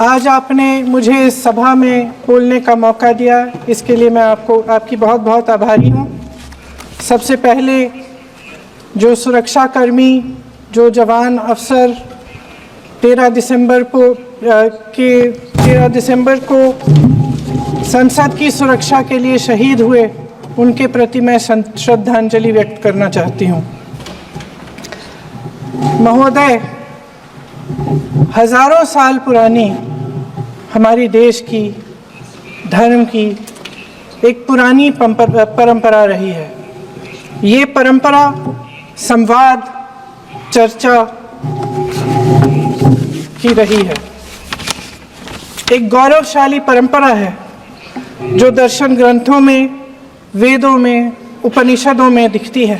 आज आपने मुझे इस सभा में बोलने का मौका दिया, इसके लिए मैं आपकी बहुत बहुत आभारी हूँ। सबसे पहले जो सुरक्षाकर्मी, जो जवान अफसर 13 दिसंबर को संसद की सुरक्षा के लिए शहीद हुए, उनके प्रति मैं श्रद्धांजलि व्यक्त करना चाहती हूँ। महोदय, हजारों साल पुरानी हमारी देश की, धर्म की एक पुरानी परंपरा रही है। ये परंपरा संवाद, चर्चा की रही है। एक गौरवशाली परंपरा है जो दर्शन ग्रंथों में, वेदों में, उपनिषदों में दिखती है।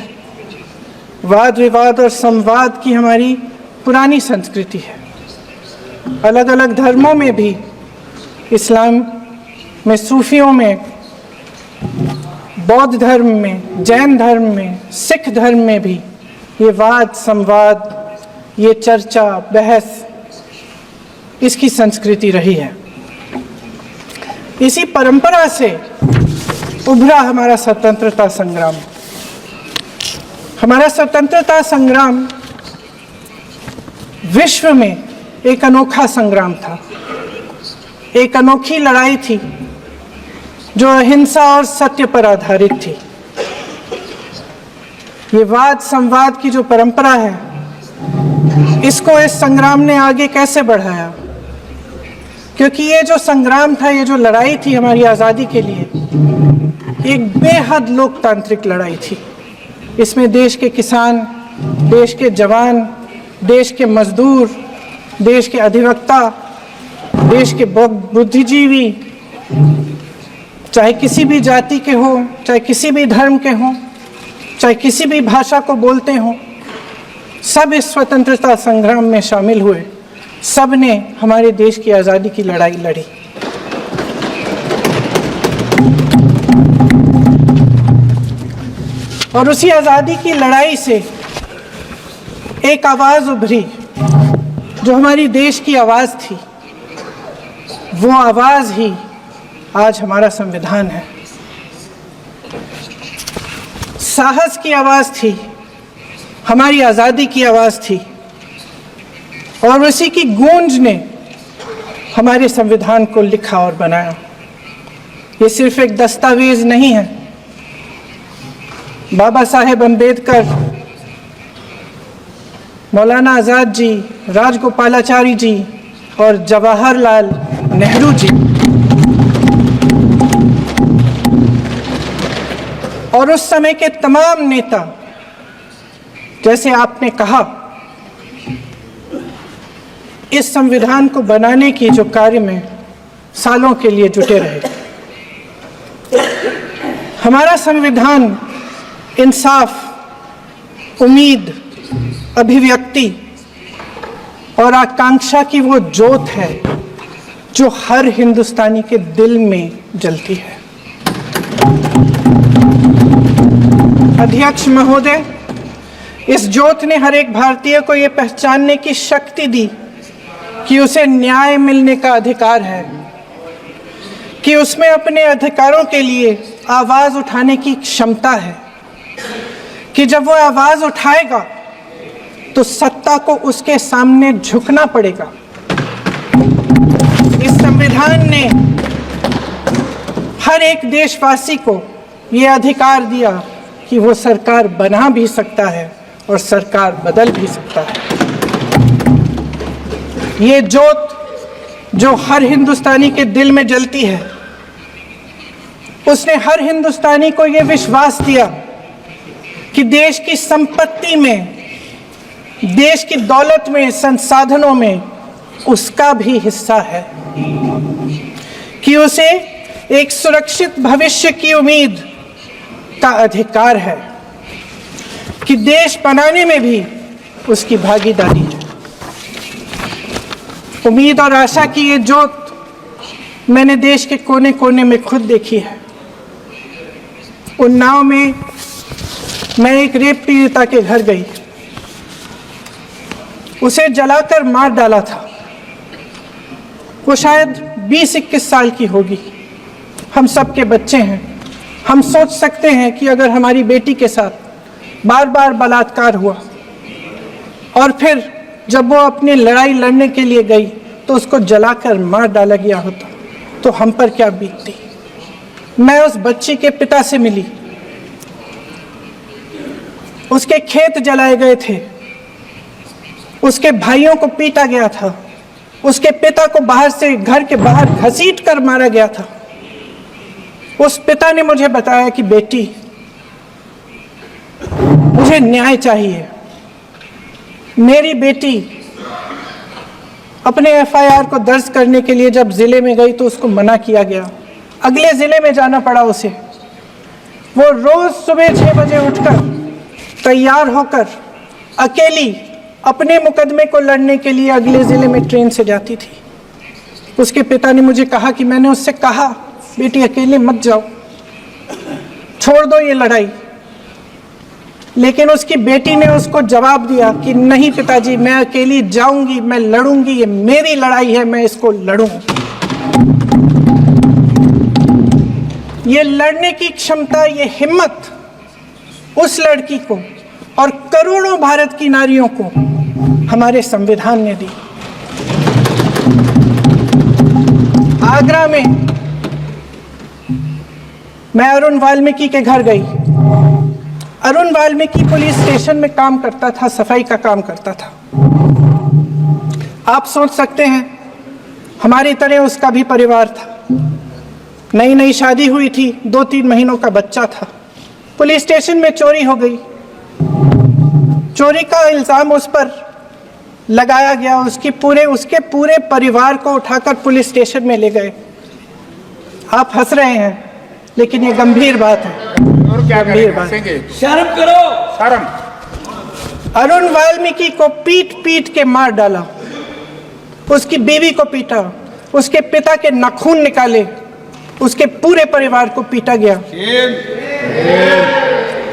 वाद विवाद और संवाद की हमारी पुरानी संस्कृति है। अलग अलग धर्मों में भी, इस्लाम में, सूफियों में, बौद्ध धर्म में, जैन धर्म में, सिख धर्म में भी ये वाद संवाद, ये चर्चा बहस, इसकी संस्कृति रही है। इसी परंपरा से उभरा हमारा स्वतंत्रता संग्राम। हमारा स्वतंत्रता संग्राम विश्व में एक अनोखा संग्राम था, एक अनोखी लड़ाई थी जो अहिंसा और सत्य पर आधारित थी। ये वाद संवाद की जो परंपरा है, इसको इस संग्राम ने आगे कैसे बढ़ाया? क्योंकि ये जो संग्राम था, ये जो लड़ाई थी हमारी आज़ादी के लिए, एक बेहद लोकतांत्रिक लड़ाई थी। इसमें देश के किसान, देश के जवान, देश के मजदूर, देश के अधिवक्ता, देश के बुद्धिजीवी, चाहे किसी भी जाति के हो, चाहे किसी भी धर्म के हों, चाहे किसी भी भाषा को बोलते हों, सब इस स्वतंत्रता संग्राम में शामिल हुए। सब ने हमारे देश की आज़ादी की लड़ाई लड़ी। और उसी आज़ादी की लड़ाई से एक आवाज़ उभरी जो हमारी देश की आवाज़ थी। वो आवाज़ ही आज हमारा संविधान है। साहस की आवाज़ थी, हमारी आज़ादी की आवाज़ थी, और उसी की गूंज ने हमारे संविधान को लिखा और बनाया। ये सिर्फ एक दस्तावेज नहीं है। बाबा साहेब अम्बेडकर, मौलाना आज़ाद जी, राजगोपालाचारी जी और जवाहरलाल नेहरू जी और उस समय के तमाम नेता, जैसे आपने कहा, इस संविधान को बनाने की जो कार्य में सालों के लिए जुटे रहे। हमारा संविधान इंसाफ, उम्मीद, अभिव्यक्ति और आकांक्षा की वो ज्योत है जो हर हिंदुस्तानी के दिल में जलती है। अध्यक्ष महोदय, इस ज्योत ने हर एक भारतीय को ये पहचानने की शक्ति दी कि उसे न्याय मिलने का अधिकार है, कि उसमें अपने अधिकारों के लिए आवाज़ उठाने की क्षमता है, कि जब वो आवाज़ उठाएगा तो सत्ता को उसके सामने झुकना पड़ेगा। इस संविधान ने हर एक देशवासी को ये अधिकार दिया कि वो सरकार बना भी सकता है और सरकार बदल भी सकता है। ये ज्योत जो हर हिंदुस्तानी के दिल में जलती है, उसने हर हिंदुस्तानी को ये विश्वास दिया कि देश की संपत्ति में, देश की दौलत में, संसाधनों में उसका भी हिस्सा है, कि उसे एक सुरक्षित भविष्य की उम्मीद का अधिकार है, कि देश बनाने में भी उसकी भागीदारी है। उम्मीद और आशा की ये ज्योत मैंने देश के कोने कोने में खुद देखी है। उन्नाव में मैं एक रेप पीड़िता के घर गई, उसे जलाकर मार डाला था। वो शायद 20-21 साल की होगी। हम सब के बच्चे हैं। हम सोच सकते हैं कि अगर हमारी बेटी के साथ बार बार बलात्कार हुआ और फिर जब वो अपनी लड़ाई लड़ने के लिए गई तो उसको जलाकर मार डाला गया होता तो हम पर क्या बीतती। मैं उस बच्ची के पिता से मिली। उसके खेत जलाए गए थे, उसके भाइयों को पीटा गया था, उसके पिता को बाहर से घर के बाहर घसीट कर मारा गया था। उस पिता ने मुझे बताया कि बेटी, मुझे न्याय चाहिए। मेरी बेटी अपने एफआईआर को दर्ज करने के लिए जब जिले में गई तो उसको मना किया गया। अगले जिले में जाना पड़ा उसे। वो रोज सुबह 6 बजे उठकर तैयार होकर अकेली अपने मुकदमे को लड़ने के लिए अगले जिले में ट्रेन से जाती थी। उसके पिता ने मुझे कहा कि मैंने उससे कहा, बेटी अकेले मत जाओ, छोड़ दो ये लड़ाई। लेकिन उसकी बेटी ने उसको जवाब दिया कि नहीं पिताजी, मैं अकेली जाऊंगी, मैं लड़ूंगी, ये मेरी लड़ाई है, मैं इसको लड़ूंगी। ये लड़ने की क्षमता, ये हिम्मत उस लड़की को और करोड़ों भारत की नारियों को हमारे संविधान ने दी। आगरा में मैं अरुण वाल्मीकि के घर गई। अरुण वाल्मीकि पुलिस स्टेशन में काम करता था, सफाई का काम करता था। आप सोच सकते हैं हमारी तरह उसका भी परिवार था। नई नई शादी हुई थी, 2-3 महीनों का बच्चा था। पुलिस स्टेशन में चोरी हो गई। चोरी का इल्जाम उस पर लगाया गया। उसके पूरे परिवार को उठाकर पुलिस स्टेशन में ले गए। आप हंस रहे हैं, लेकिन ये गंभीर बात है। और क्या गंभीर बात? शर्म करो, शर्म। अरुण वाल्मीकि को पीट पीट के मार डाला, उसकी बीवी को पीटा, उसके पिता के नाखून निकाले, उसके पूरे परिवार को पीटा गया।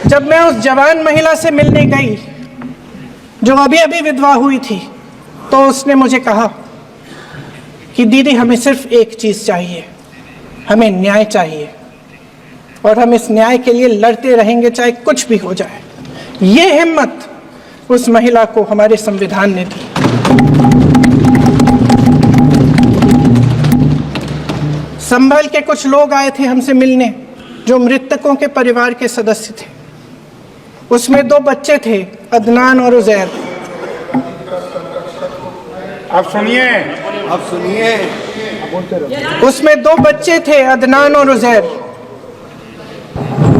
जब मैं उस जवान महिला से मिलने गई जो अभी अभी विधवा हुई थी, तो उसने मुझे कहा कि दीदी, हमें सिर्फ एक चीज चाहिए, हमें न्याय चाहिए और हम इस न्याय के लिए लड़ते रहेंगे, चाहे कुछ भी हो जाए। ये हिम्मत उस महिला को हमारे संविधान ने दी। संभल के कुछ लोग आए थे हमसे मिलने, जो मृतकों के परिवार के सदस्य थे। उसमें 2 बच्चे थे, अदनान और उजैर। अब सुनिए, उसमें 2 बच्चे थे, अदनान और उजैर।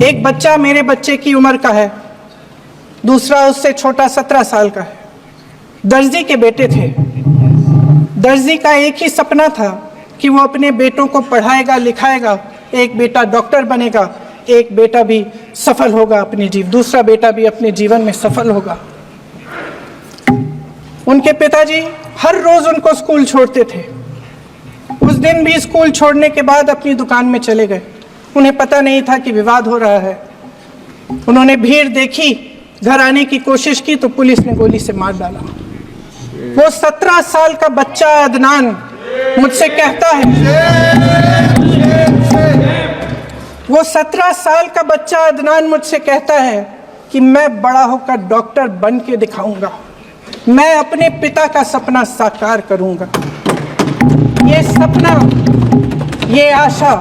एक बच्चा मेरे बच्चे की उम्र का है, दूसरा उससे छोटा 17 साल का है। दर्जी के बेटे थे। दर्जी का एक ही सपना था कि वो अपने बेटों को पढ़ाएगा, लिखाएगा। एक बेटा डॉक्टर बनेगा, एक बेटा भी सफल होगा दूसरा बेटा भी अपने जीवन में सफल होगा। उनके पिताजी हर रोज उनको स्कूल छोड़ते थे। उस दिन भी स्कूल छोड़ने के बाद अपनी दुकान में चले गए। उन्हें पता नहीं था कि विवाद हो रहा है। उन्होंने भीड़ देखी, घर आने की कोशिश की तो पुलिस ने गोली से मार डाला। वो 17 साल का बच्चा अदनान मुझसे कहता है, वो 17 साल का बच्चा अदनान मुझसे कहता है कि मैं बड़ा होकर डॉक्टर बन के दिखाऊंगा, मैं अपने पिता का सपना साकार करूंगा। ये सपना, ये आशा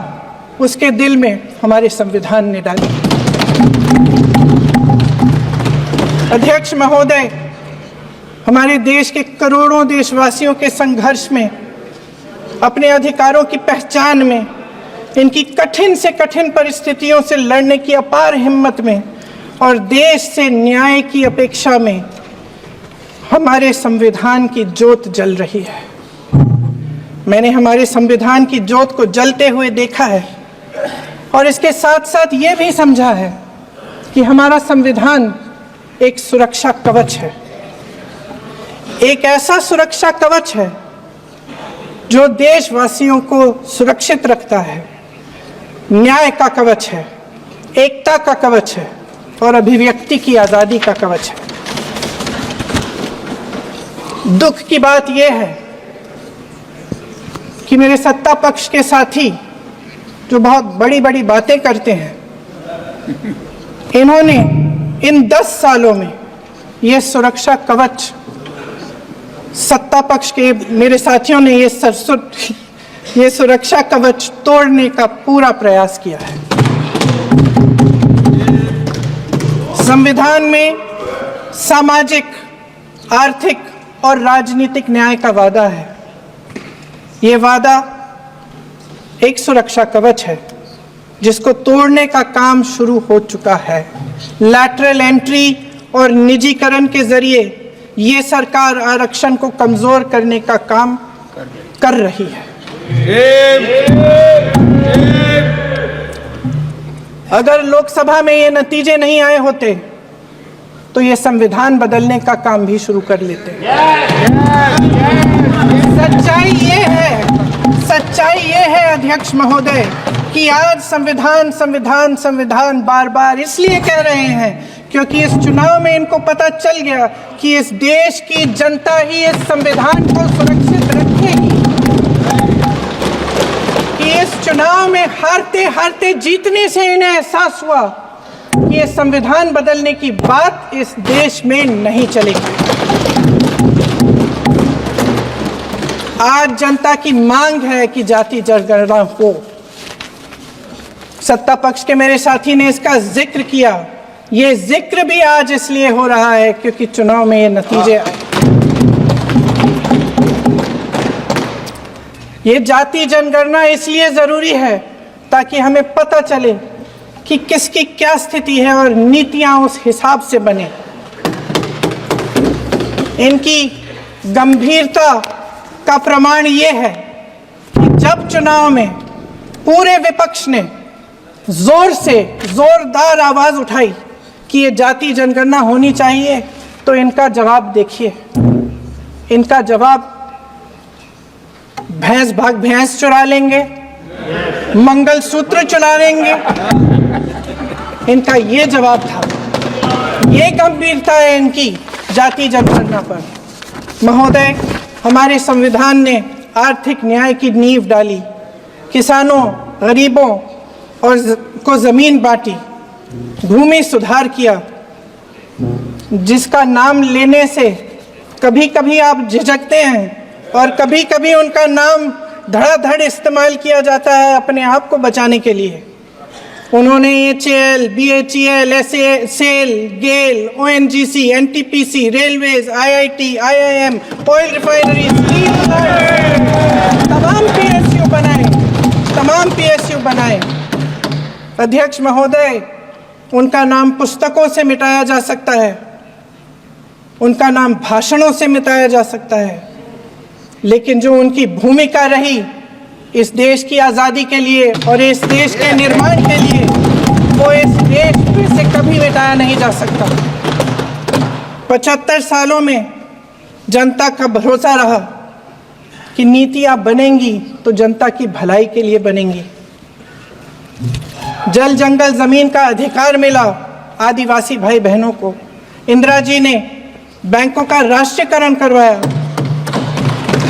उसके दिल में हमारे संविधान ने डाली। अध्यक्ष महोदय, हमारे देश के करोड़ों देशवासियों के संघर्ष में, अपने अधिकारों की पहचान में, इनकी कठिन से कठिन परिस्थितियों से लड़ने की अपार हिम्मत में और देश से न्याय की अपेक्षा में हमारे संविधान की ज्योत जल रही है। मैंने हमारे संविधान की ज्योत को जलते हुए देखा है और इसके साथ साथ ये भी समझा है कि हमारा संविधान एक सुरक्षा कवच है। एक ऐसा सुरक्षा कवच है जो देशवासियों को सुरक्षित रखता है, न्याय का कवच है, एकता का कवच है और अभिव्यक्ति की आज़ादी का कवच है। दुख की बात यह है कि मेरे सत्ता पक्ष के साथी जो बहुत बड़ी बड़ी बातें करते हैं, इन्होंने इन 10 सालों में ये सुरक्षा कवच, सत्ता पक्ष के मेरे साथियों ने ये सुरक्षा कवच तोड़ने का पूरा प्रयास किया है। संविधान में सामाजिक, आर्थिक और राजनीतिक न्याय का वादा है। ये वादा एक सुरक्षा कवच है जिसको तोड़ने का काम शुरू हो चुका है। लैटरल एंट्री और निजीकरण के जरिए ये सरकार आरक्षण को कमजोर करने का काम कर रही है। अगर लोकसभा में ये नतीजे नहीं आए होते तो ये संविधान बदलने का काम भी शुरू कर लेते। सच्चाई ये है अध्यक्ष महोदय कि आज संविधान बार बार इसलिए कह रहे हैं क्योंकि इस चुनाव में इनको पता चल गया कि इस देश की जनता ही इस संविधान को सुरक्षित रखेगी, कि इस चुनाव में हारते हारते जीतने से इन्हें एहसास हुआ कि ये संविधान बदलने की बात इस देश में नहीं चलेगी। आज जनता की मांग है कि जाति जनगणना हो। सत्ता पक्ष के मेरे साथी ने इसका जिक्र किया। ये जिक्र भी आज इसलिए हो रहा है क्योंकि चुनाव में ये नतीजे आए। ये जाति जनगणना इसलिए जरूरी है ताकि हमें पता चले कि किसकी क्या स्थिति है और नीतियां उस हिसाब से बने। इनकी गंभीरता का प्रमाण ये है कि जब चुनाव में पूरे विपक्ष ने जोरदार आवाज उठाई कि ये जाति जनगणना होनी चाहिए, तो इनका जवाब देखिए। इनका जवाब भैंस भाग भैंस चुरा लेंगे, मंगलसूत्र चुरा लेंगे, इनका ये जवाब था। ये गंभीरता है इनकी जाति जनगणना पर। महोदय, हमारे संविधान ने आर्थिक न्याय की नींव डाली, किसानों, गरीबों और को जमीन बांटी, भूमि सुधार किया, जिसका नाम लेने से कभी कभी आप झिझकते हैं और कभी कभी उनका नाम धड़ाधड़ इस्तेमाल किया जाता है अपने आप को बचाने के लिए। उन्होंने HAL, BHEL, SAIL, GAIL, ONGC, NTPC, railways, IIT, IIM, oil refinery, तमाम PSU बनाए। अध्यक्ष महोदय, उनका नाम पुस्तकों से मिटाया जा सकता है, उनका नाम भाषणों से मिटाया जा सकता है, लेकिन जो उनकी भूमिका रही इस देश की आज़ादी के लिए और इस देश के निर्माण के लिए, वो इस देश में से कभी मिटाया नहीं जा सकता। 75 सालों में जनता का भरोसा रहा कि नीतियाँ बनेंगी तो जनता की भलाई के लिए बनेंगी। जल जंगल जमीन का अधिकार मिला आदिवासी भाई बहनों को। इंदिरा जी ने बैंकों का राष्ट्रीयकरण करवाया,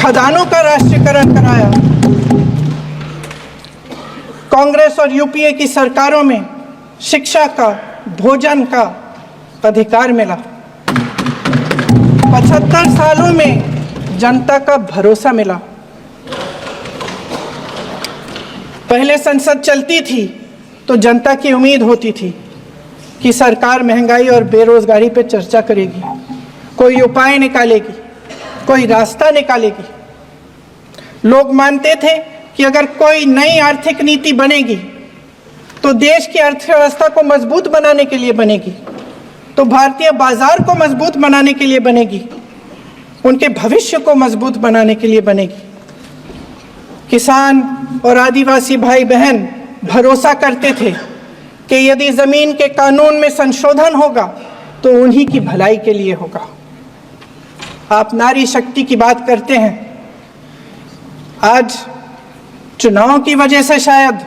खदानों का राष्ट्रीयकरण कराया। कांग्रेस और यूपीए की सरकारों में शिक्षा का, भोजन का अधिकार मिला। 75 सालों में जनता का भरोसा मिला। पहले संसद चलती थी तो जनता की उम्मीद होती थी कि सरकार महंगाई और बेरोजगारी पर चर्चा करेगी, कोई उपाय निकालेगी, कोई रास्ता निकालेगी। लोग मानते थे कि अगर कोई नई आर्थिक नीति बनेगी तो देश की अर्थव्यवस्था को मजबूत बनाने के लिए बनेगी, तो भारतीय बाजार को मजबूत बनाने के लिए बनेगी, उनके भविष्य को मजबूत बनाने के लिए बनेगी। किसान और आदिवासी भाई बहन भरोसा करते थे कि यदि जमीन के कानून में संशोधन होगा तो उन्हीं की भलाई के लिए होगा। आप नारी शक्ति की बात करते हैं। आज चुनाव की वजह से शायद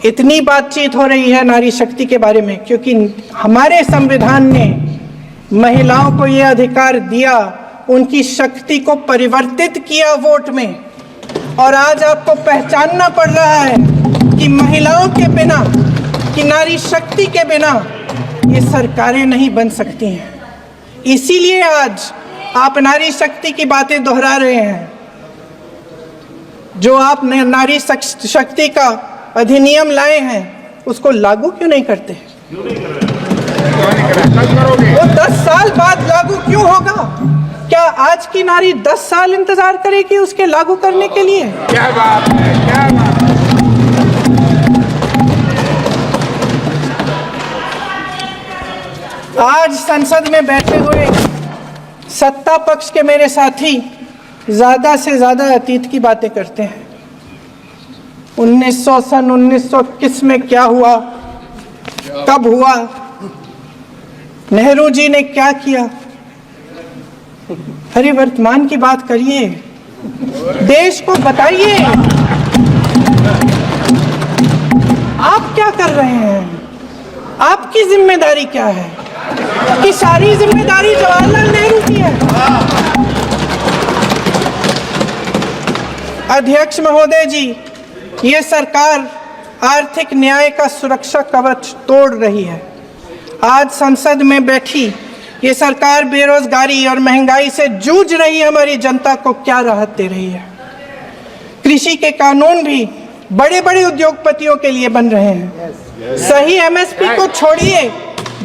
इतनी बातचीत हो रही है नारी शक्ति के बारे में, क्योंकि हमारे संविधान ने महिलाओं को यह अधिकार दिया, उनकी शक्ति को परिवर्तित किया वोट में। और आज आपको पहचानना पड़ रहा है कि महिलाओं के बिना, कि नारी शक्ति के बिना ये सरकारें नहीं बन सकती हैं। इसीलिए आज आप नारी शक्ति की बातें दोहरा रहे हैं। जो आप नारी शक्ति का अधिनियम लाए हैं उसको लागू क्यों नहीं करते? वो 10 साल बाद लागू क्यों होगा? क्या आज की नारी 10 साल इंतजार करेगी उसके लागू करने के लिए? क्या बात है, क्या बात है। आज संसद में बैठे हुए सत्ता पक्ष के मेरे साथी ज्यादा से ज्यादा अतीत की बातें करते हैं। 1900 किस में क्या हुआ, कब हुआ, नेहरू जी ने क्या किया। अरे वर्तमान की बात करिए, देश को बताइए आप क्या कर रहे हैं, आपकी जिम्मेदारी क्या है? कि सारी जिम्मेदारी जवाहरलाल नेहरू की है। अध्यक्ष महोदय जी, ये सरकार आर्थिक न्याय का सुरक्षा कवच तोड़ रही है। आज संसद में बैठी ये सरकार बेरोजगारी और महंगाई से जूझ रही हमारी जनता को क्या राहत दे रही है? कृषि के कानून भी बड़े बड़े उद्योगपतियों के लिए बन रहे हैं। सही एमएसपी को छोड़िए,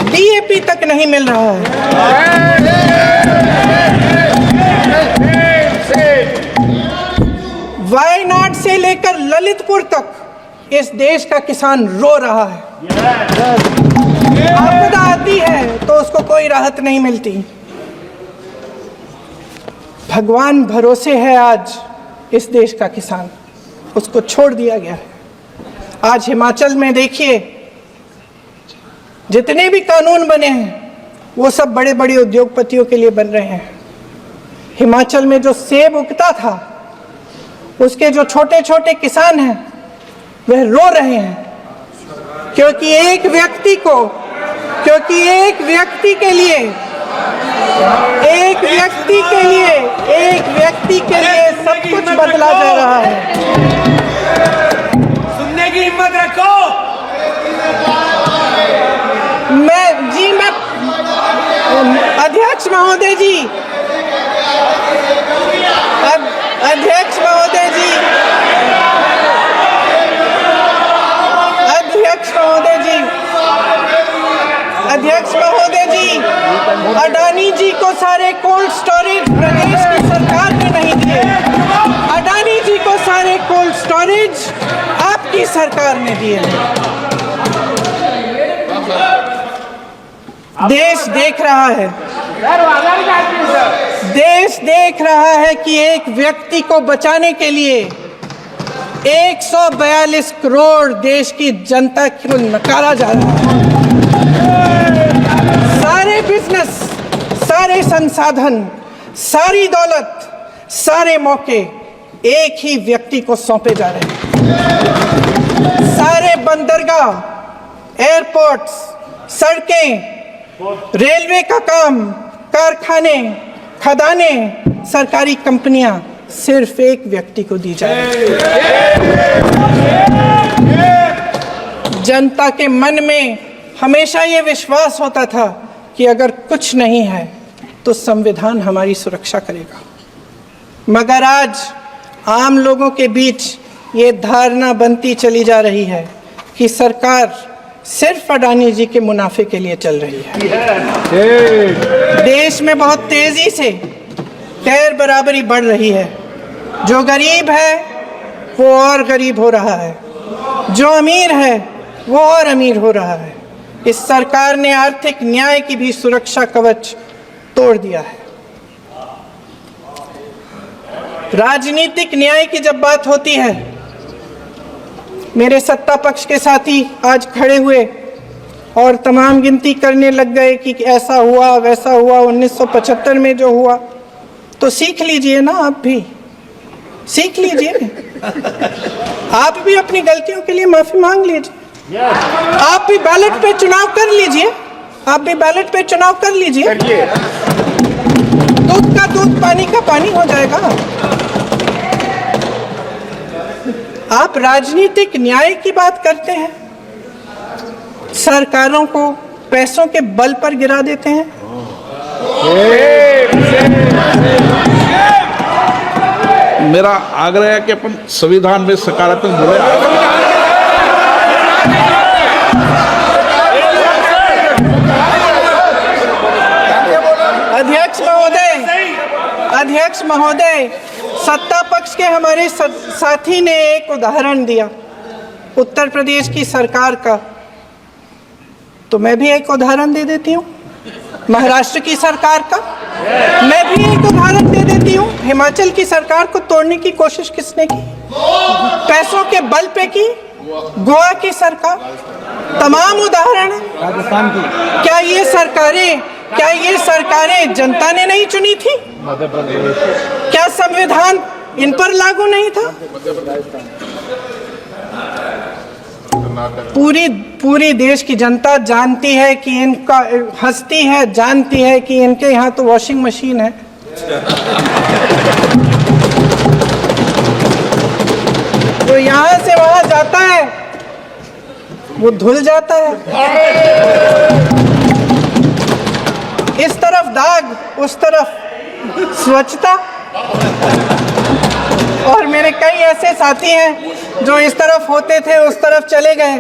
डीएपी तक नहीं मिल रहा है। वायनाड से लेकर ललितपुर तक इस देश का किसान रो रहा है। आपदा आती है तो उसको कोई राहत नहीं मिलती। भगवान भरोसे है आज इस देश का किसान, उसको छोड़ दिया गया है। आज हिमाचल में देखिए, जितने भी कानून बने हैं वो सब बड़े बड़े उद्योगपतियों के लिए बन रहे हैं। हिमाचल में जो सेब उगता था उसके जो छोटे छोटे किसान हैं वह रो रहे हैं, क्योंकि एक व्यक्ति के लिए सब कुछ बदला जा रहा है। सुनने की हिम्मत रखो। मैं अध्यक्ष महोदय जी, अध्यक्ष महोदय जी, अडानी जी को सारे कोल्ड स्टोरेज प्रदेश की सरकार ने नहीं दिए। अडानी जी को सारे कोल्ड स्टोरेज आपकी सरकार ने दिए हैं। देश देख रहा है कि एक व्यक्ति को बचाने के लिए 142 करोड़ देश की जनता को नकारा जा रहा है। सारे बिजनेस, सारे संसाधन, सारी दौलत, सारे मौके एक ही व्यक्ति को सौंपे जा रहे हैं। सारे बंदरगाह, एयरपोर्ट्स, सड़कें, रेलवे का काम, कारखाने, खदाने, सरकारी कंपनियां सिर्फ एक व्यक्ति को दी जा रही है। जनता के मन में हमेशा ये विश्वास होता था कि अगर कुछ नहीं है तो संविधान हमारी सुरक्षा करेगा, मगर आज आम लोगों के बीच ये धारणा बनती चली जा रही है कि सरकार सिर्फ अडानी जी के मुनाफे के लिए चल रही है। देश में बहुत तेजी से गैर बराबरी बढ़ रही है। जो गरीब है वो और गरीब हो रहा है, जो अमीर है वो और अमीर हो रहा है। इस सरकार ने आर्थिक न्याय की भी सुरक्षा कवच तोड़ दिया है। राजनीतिक न्याय की जब बात होती है, मेरे सत्ता पक्ष के साथी आज खड़े हुए और तमाम गिनती करने लग गए कि ऐसा हुआ वैसा हुआ, 1975 में जो हुआ, तो सीख लीजिए ना, आप भी सीख लीजिए। आप भी अपनी गलतियों के लिए माफी मांग लीजिए। आप भी बैलेट पे चुनाव कर लीजिए, आप भी बैलेट पे चुनाव कर लीजिए। दूध का दूध, पानी का पानी हो जाएगा। आप राजनीतिक न्याय की बात करते हैं, सरकारों को पैसों के बल पर गिरा देते हैं। मेरा आग्रह है कि अपन संविधान में सकारात्मक बोले। अध्यक्ष महोदय, सत्ता पक्ष के हमारे साथी ने एक उदाहरण दिया उत्तर प्रदेश की सरकार का, तो मैं भी एक उदाहरण दे देती हूँ महाराष्ट्र की सरकार का। मैं भी एक उदाहरण दे देती हूँ हिमाचल की सरकार को तोड़ने की कोशिश किसने की, पैसों के बल पे की, गोवा की सरकार। तमाम उदाहरण है। राजस्थान की क्या ये सरकारें जनता ने नहीं चुनी थी? क्या संविधान इन पर लागू नहीं था? पूरी देश की जनता जानती है कि इनका हंसती है, जानती है कि इनके यहाँ तो वॉशिंग मशीन है। तो यहाँ से वहां जाता है, वो धुल जाता है। इस तरफ दाग, उस तरफ स्वच्छता। और मेरे कई ऐसे साथी हैं जो इस तरफ होते थे उस तरफ चले गए,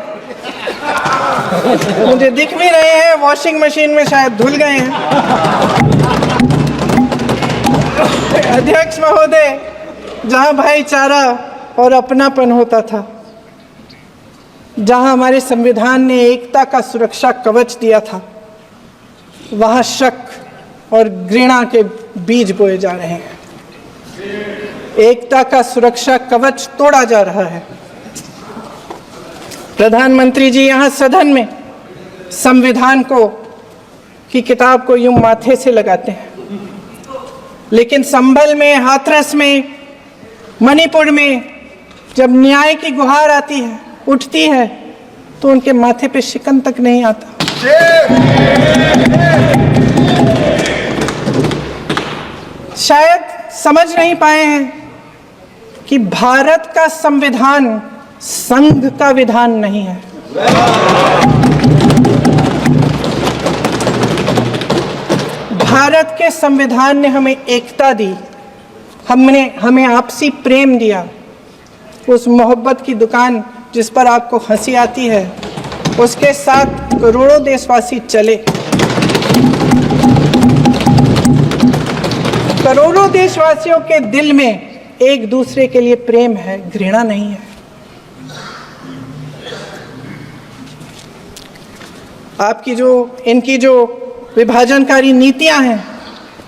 मुझे दिख भी रहे हैं, वॉशिंग मशीन में शायद धुल गए हैं। अध्यक्ष महोदय, जहां भाईचारा और अपनापन होता था, जहां हमारे संविधान ने एकता का सुरक्षा कवच दिया था, वहां शक और घृणा के बीज बोए जा रहे हैं। एकता का सुरक्षा कवच तोड़ा जा रहा है। प्रधानमंत्री जी यहाँ सदन में संविधान की किताब को यूं माथे से लगाते हैं, लेकिन संभल में, हाथरस में, मणिपुर में जब न्याय की गुहार आती है, उठती है, तो उनके माथे पे शिकन तक नहीं आता। शायद समझ नहीं पाए हैं कि भारत का संविधान संघ का विधान नहीं है। भारत के संविधान ने हमें एकता दी, हमें आपसी प्रेम दिया। उस मोहब्बत की दुकान जिस पर आपको हंसी आती है, उसके साथ करोड़ों देशवासी चले। करोड़ों देशवासियों के दिल में एक दूसरे के लिए प्रेम है, घृणा नहीं है। इनकी जो विभाजनकारी नीतियां हैं,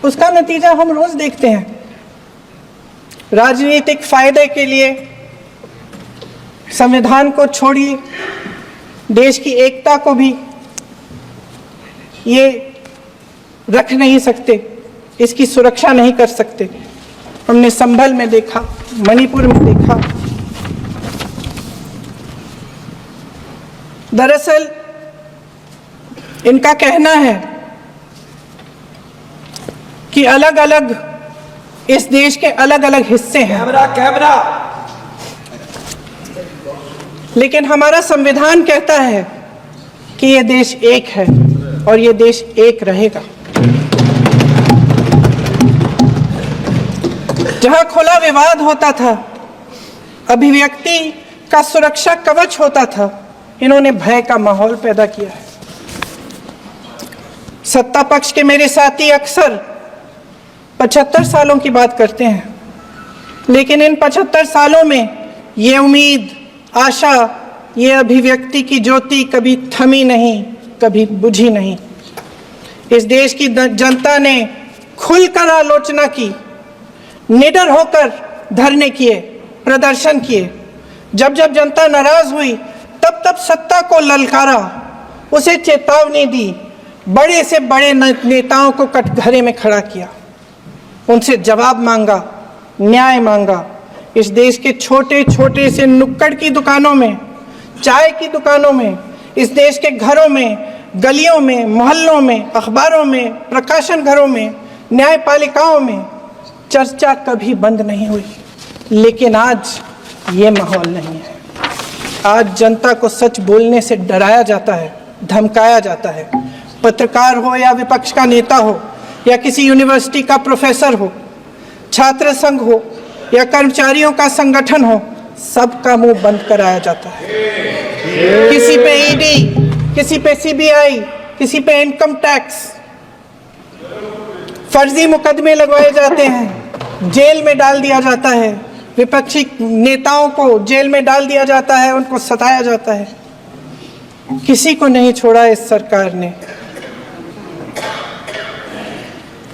उसका नतीजा हम रोज देखते हैं। राजनीतिक फायदे के लिए संविधान को छोड़िए, देश की एकता को भी ये रख नहीं सकते, इसकी सुरक्षा नहीं कर सकते। हमने संभल में देखा, मणिपुर में देखा। दरअसल इनका कहना है कि अलग अलग इस देश के अलग अलग हिस्से हैं, कैमरा लेकिन हमारा संविधान कहता है कि ये देश एक है और ये देश एक रहेगा। जहां खुला विवाद होता था, अभिव्यक्ति का सुरक्षा कवच होता था, इन्होंने भय का माहौल पैदा किया है। सत्ता पक्ष के मेरे साथी अक्सर 75 सालों की बात करते हैं, लेकिन इन 75 सालों में ये उम्मीद, आशा, ये अभिव्यक्ति की ज्योति कभी थमी नहीं, कभी बुझी नहीं। इस देश की जनता ने खुलकर आलोचना की, निडर होकर धरने किए, प्रदर्शन किए। जब जब जनता नाराज हुई, तब तब सत्ता को ललकारा, उसे चेतावनी दी, बड़े से बड़े नेताओं को कटघरे में खड़ा किया, उनसे जवाब मांगा, न्याय मांगा। इस देश के छोटे छोटे से नुक्कड़ की दुकानों में, चाय की दुकानों में, इस देश के घरों में, गलियों में, मोहल्लों में, अखबारों में, प्रकाशन घरों में, न्यायपालिकाओं में चर्चा कभी बंद नहीं हुई। लेकिन आज ये माहौल नहीं है। आज जनता को सच बोलने से डराया जाता है, धमकाया जाता है। पत्रकार हो या विपक्ष का नेता हो या किसी यूनिवर्सिटी का प्रोफेसर हो, छात्र संघ हो या कर्मचारियों का संगठन हो, सबका मुंह बंद कराया जाता है। किसी पे ईडी, किसी पे सीबीआई, किसी पे इनकम टैक्स, फर्जी मुकदमे लगवाए जाते हैं, जेल में डाल दिया जाता है। विपक्षी नेताओं को जेल में डाल दिया जाता है, उनको सताया जाता है। किसी को नहीं छोड़ा इस सरकार ने।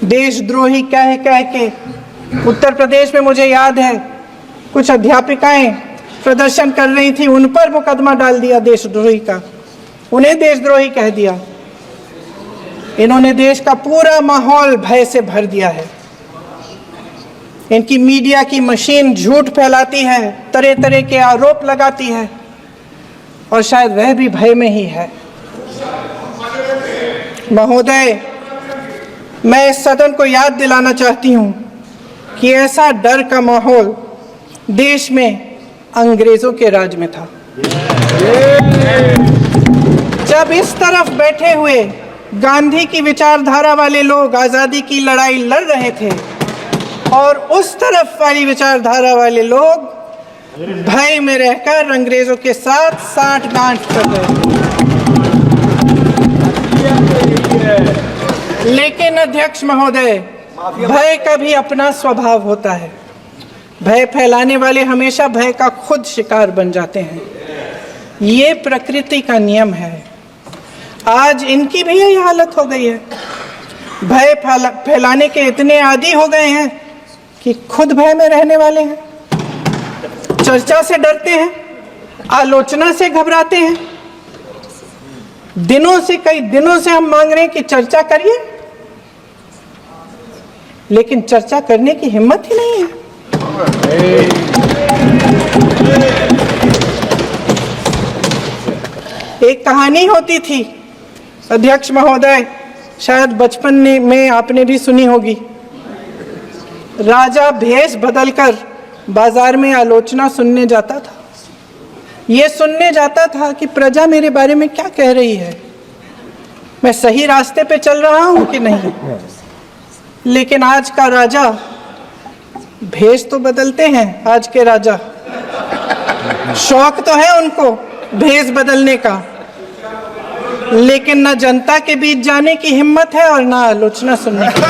देशद्रोही कह के उत्तर प्रदेश में मुझे याद है कुछ अध्यापिकाएं प्रदर्शन कर रही थी, उन पर मुकदमा डाल दिया देशद्रोही का, उन्हें देशद्रोही कह दिया। इन्होंने देश का पूरा माहौल भय से भर दिया है। इनकी मीडिया की मशीन झूठ फैलाती है, तरह तरह के आरोप लगाती है, और शायद वह भी भय में ही है। महोदय, मैं इस सदन को याद दिलाना चाहती हूं कि ऐसा डर का माहौल देश में अंग्रेजों के राज में था। जब इस तरफ बैठे हुए गांधी की विचारधारा वाले लोग आज़ादी की लड़ाई लड़ रहे थे और उस तरफ वाली विचारधारा वाले लोग भय में रहकर अंग्रेजों के साथ साठगांठ कर रहे थे। लेकिन अध्यक्ष महोदय, भय का भी अपना स्वभाव होता है। भय फैलाने वाले हमेशा भय का खुद शिकार बन जाते हैं। ये प्रकृति का नियम है। आज इनकी भी यही हालत हो गई है। भय फैलाने के इतने आदी हो गए हैं कि खुद भय में रहने वाले हैं। चर्चा से डरते हैं, आलोचना से घबराते हैं। कई दिनों से हम मांग रहे हैं कि चर्चा करिए, लेकिन चर्चा करने की हिम्मत ही नहीं है। एक कहानी होती थी अध्यक्ष महोदय, शायद बचपन में आपने भी सुनी होगी। राजा भेष बदलकर बाजार में आलोचना सुनने जाता था। ये सुनने जाता था कि प्रजा मेरे बारे में क्या कह रही है, मैं सही रास्ते पे चल रहा हूं कि नहीं। लेकिन आज का राजा, भेष तो बदलते हैं आज के राजा, शौक तो है उनको भेष बदलने का, लेकिन न जनता के बीच जाने की हिम्मत है और न आलोचना सुनने की।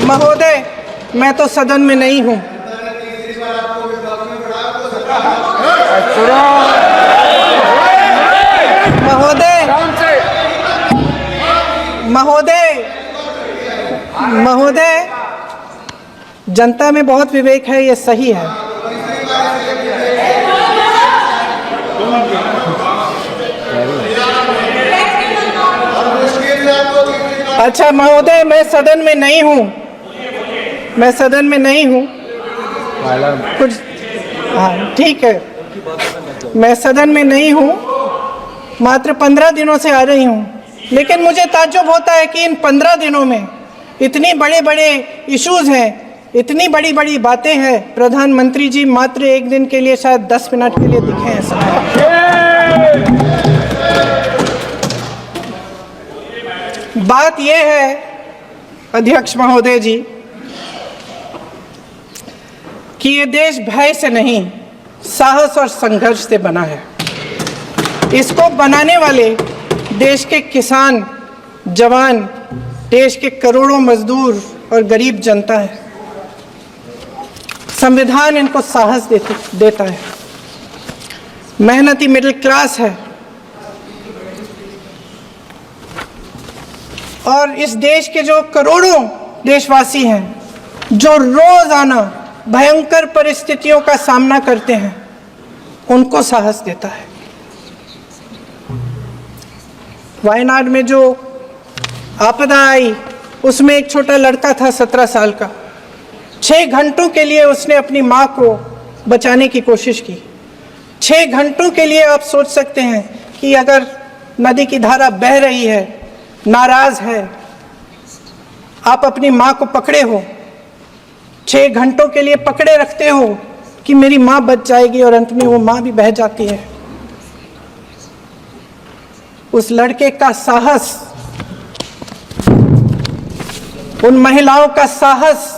महोदय, मैं तो सदन में नहीं हूं। महोदय, जनता में बहुत विवेक है, ये सही है। अच्छा महोदय, मैं सदन में नहीं हूँ, कुछ हाँ ठीक है, मैं सदन में नहीं हूँ, मात्र 15 दिनों से आ रही हूँ। लेकिन मुझे ताज्जुब होता है कि इन 15 दिनों में इतनी बड़े इश्यूज हैं, इतनी बड़ी बातें हैं, प्रधानमंत्री जी मात्र एक दिन के लिए, शायद 10 मिनट के लिए दिखे हैं सब। बात यह है अध्यक्ष महोदय जी कि ये देश भय से नहीं, साहस और संघर्ष से बना है। इसको बनाने वाले देश के किसान, जवान, देश के करोड़ों मजदूर और गरीब जनता है। संविधान इनको साहस देता है। मेहनती मिडिल क्लास है। और इस देश के जो करोड़ों देशवासी हैं, जो रोजाना भयंकर परिस्थितियों का सामना करते हैं, उनको साहस देता है। वायनाड में जो आपदा आई, उसमें एक छोटा लड़का था 17 साल का। 6 घंटों के लिए उसने अपनी माँ को बचाने की कोशिश की। 6 घंटों के लिए आप सोच सकते हैं कि अगर नदी की धारा बह रही है, नाराज है, आप अपनी माँ को पकड़े हो 6 घंटों के लिए पकड़े रखते हो कि मेरी मां बच जाएगी, और अंत में वो मां भी बह जाती है। उस लड़के का साहस, उन महिलाओं का साहस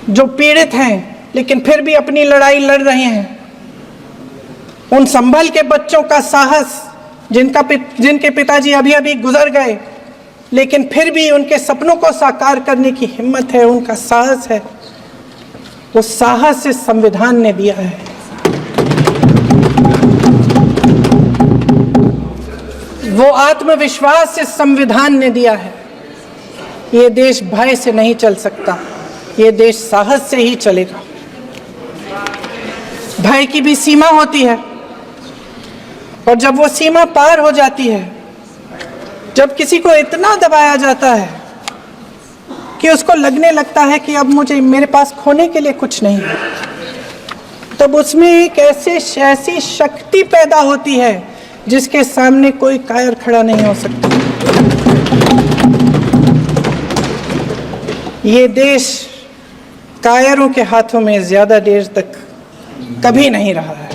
जो पीड़ित हैं लेकिन फिर भी अपनी लड़ाई लड़ रहे हैं, उन संभल के बच्चों का साहस जिनके पिताजी अभी अभी गुजर गए लेकिन फिर भी उनके सपनों को साकार करने की हिम्मत है, उनका साहस है, वो साहस इस संविधान ने दिया है। वो आत्मविश्वास इस संविधान ने दिया है। ये देश भय से नहीं चल सकता, ये देश साहस से ही चलेगा। भय की भी सीमा होती है, और जब वो सीमा पार हो जाती है, जब किसी को इतना दबाया जाता है कि उसको लगने लगता है कि अब मेरे पास खोने के लिए कुछ नहीं है, तब उसमें एक ऐसी शक्ति पैदा होती है जिसके सामने कोई कायर खड़ा नहीं हो सकता। ये देश कायरों के हाथों में ज्यादा देर तक कभी नहीं रहा है।